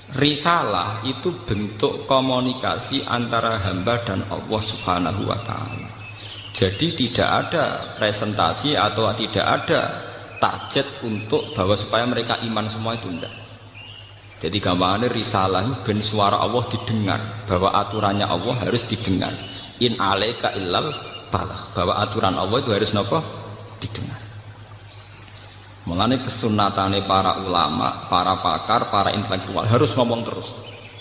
Risalah itu bentuk komunikasi antara hamba dan Allah Subhanahu wa ta'ala. Jadi tidak ada presentasi atau tidak ada target untuk bahwa supaya mereka iman semua, itu enggak. Jadi gambarannya risalah ben suara Allah didengar, bahwa aturannya Allah harus didengar. In alaika illal balagh, bahwa aturan Allah itu harus napa? Didengar. Mulane kesunatane para ulama, para pakar, para intelektual harus ngomong terus.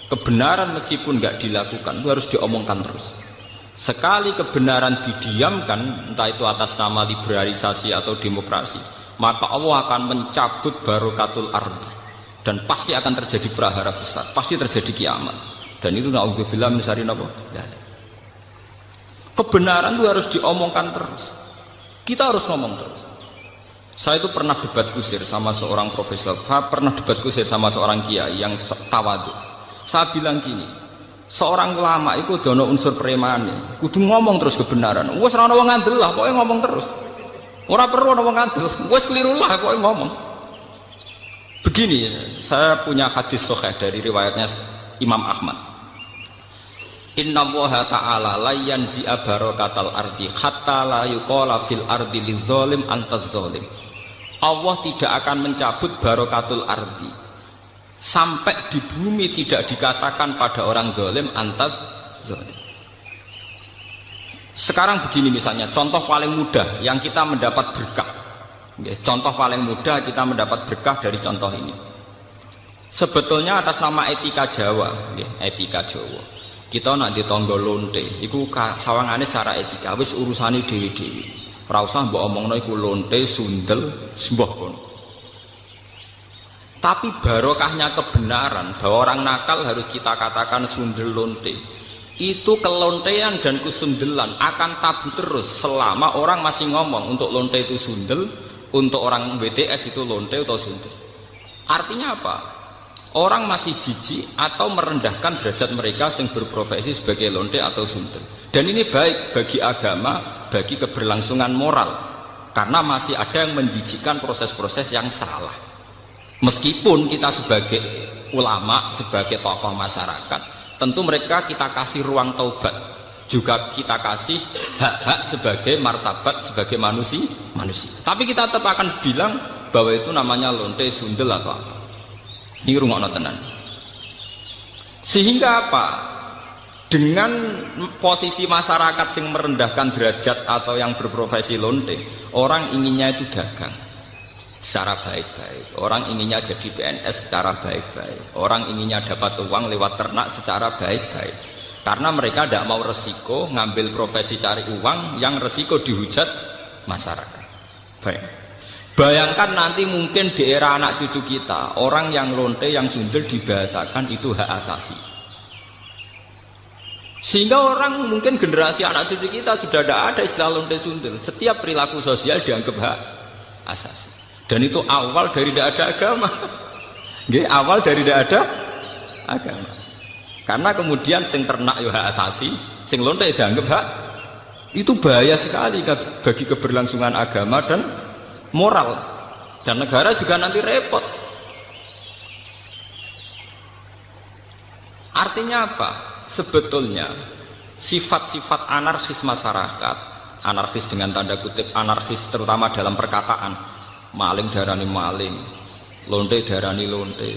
Kebenaran meskipun nggak dilakukan itu harus diomongkan terus. Sekali kebenaran didiamkan, entah itu atas nama liberalisasi atau demokrasi, maka Allah akan mencabut barokatul ardi, dan pasti akan terjadi prahara besar, pasti terjadi kiamat. Dan itu na'udzubillah min syarri napa? Kebenaran itu harus diomongkan terus. Kita harus ngomong terus. Saya itu pernah debat kusir sama seorang profesor, pernah debat kusir sama seorang kiai yang tawadhu. Saya bilang gini, seorang ulama itu dono unsur premane, kudu ngomong terus kebenaran. Wes ora ono wong ngandel lah, pokoke ngomong terus. Ora perlu ono wong ngandel, wes keliru lah pokoke ngomong. Begini, saya punya hadis sahih dari riwayatnya Imam Ahmad. Inna Allaha ta'ala la yanzi'a barakatal ardi hatta la yuqala fil ardi lizalim antaz zalim. Allah tidak akan mencabut barokatul ardi sampai di bumi tidak dikatakan pada orang zalim antaz zalim. Sekarang begini misalnya, contoh paling mudah yang kita mendapat berkah. Contoh paling mudah kita mendapat berkah dari contoh ini. Sebetulnya atas nama etika Jawa, etika Jawa. Kita nak ditonggo lonte, iku sawangane secara etika wis urusane dhewe-dhewe. Ora usah mbok omongno iku lonte, sundel, sembah kono. Tapi barokahnya kebenaran bahwa orang nakal harus kita katakan sundel lonte. Itu kelontean dan kesundelan akan tabu terus selama orang masih ngomong untuk lonte itu sundel, untuk orang BTS itu lonte atau sundel. Artinya apa? Orang masih jijik atau merendahkan derajat mereka yang berprofesi sebagai lonte atau sundel. Dan ini baik bagi agama, bagi keberlangsungan moral, karena masih ada yang menjijikkan proses-proses yang salah. Meskipun kita sebagai ulama, sebagai tokoh masyarakat, tentu mereka kita kasih ruang taubat, juga kita kasih hak-hak sebagai martabat, sebagai manusia. Tapi kita tetap akan bilang bahwa itu namanya lonte, sundel atau apa. Ini rungokno tenan. Sehingga apa? Dengan posisi masyarakat yang merendahkan derajat atau yang berprofesi lonte, orang inginnya itu dagang secara baik-baik, orang inginnya jadi PNS secara baik-baik, orang inginnya dapat uang lewat ternak secara baik-baik, karena mereka tidak mau resiko ngambil profesi cari uang yang resiko dihujat masyarakat. Baik. Bayangkan nanti mungkin di era anak cucu kita, orang yang lonte, yang sundel dibahasakan itu hak asasi. Sehingga orang mungkin generasi anak cucu kita sudah tidak ada istilah lonte sundel. Setiap perilaku sosial dianggap hak asasi. Dan itu awal dari tidak ada agama. Awal dari tidak ada agama. Karena kemudian sing ternak ya hak asasi, sing lonte dianggap hak. Itu bahaya sekali bagi keberlangsungan agama dan moral, dan negara juga nanti repot. Artinya apa? Sebetulnya sifat-sifat anarkis masyarakat, anarkis dengan tanda kutip anarkis terutama dalam perkataan, maling darani maling, lonte darani lonte,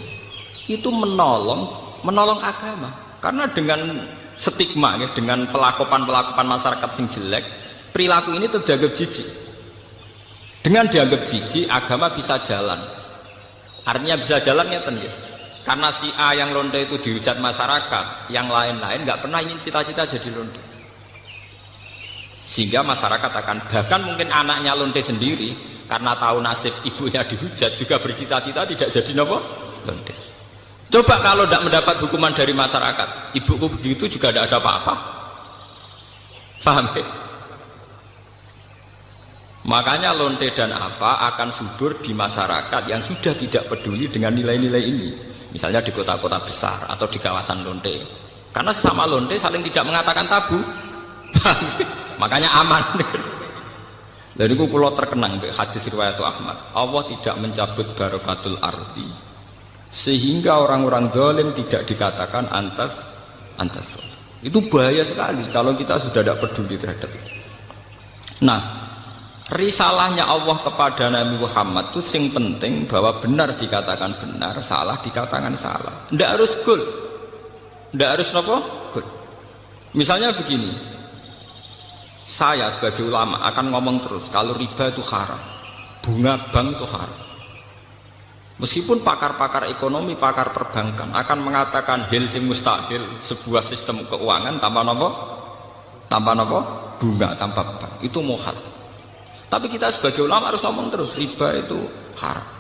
itu menolong agama. Karena dengan stigma, dengan pelakupan masyarakat sing jelek, perilaku ini terdianggap jijik. Dengan dianggap jijik, agama bisa jalan. Artinya bisa jalan ngeten ya. Karena si A yang lonte itu dihujat masyarakat, yang lain-lain nggak pernah ingin cita-cita jadi lonte. Sehingga masyarakat akan, bahkan mungkin anaknya lonte sendiri, karena tahu nasib ibunya dihujat, juga bercita-cita tidak jadi nopo lonte. Coba kalau tidak mendapat hukuman dari masyarakat, ibuku begitu juga tidak ada apa-apa. Paham ya? Makanya lonte dan apa akan subur di masyarakat yang sudah tidak peduli dengan nilai-nilai ini. Misalnya di kota-kota besar atau di kawasan lonte. Karena sesama lonte saling tidak mengatakan tabu. Makanya aman. Dan itu pulau terkenang hadis riwayat Ahmad. Allah tidak mencabut barokatul ardi sehingga orang-orang zalim tidak dikatakan antas zalim. Itu bahaya sekali kalau kita sudah tidak peduli terhadap itu. Nah, risalahnya Allah kepada Nabi Muhammad itu sing penting bahwa benar dikatakan benar, salah dikatakan salah. Tidak harus gol, tidak harus apa? Gol. Misalnya begini, saya sebagai ulama akan ngomong terus kalau riba itu haram, bunga bank itu haram. Meskipun pakar-pakar ekonomi, pakar perbankan akan mengatakan hal sing mustahil, sebuah sistem keuangan tanpa apa? Tanpa apa? Bunga, tanpa bank. Itu muhal. Tapi kita sebagai ulama harus ngomong terus riba itu haram.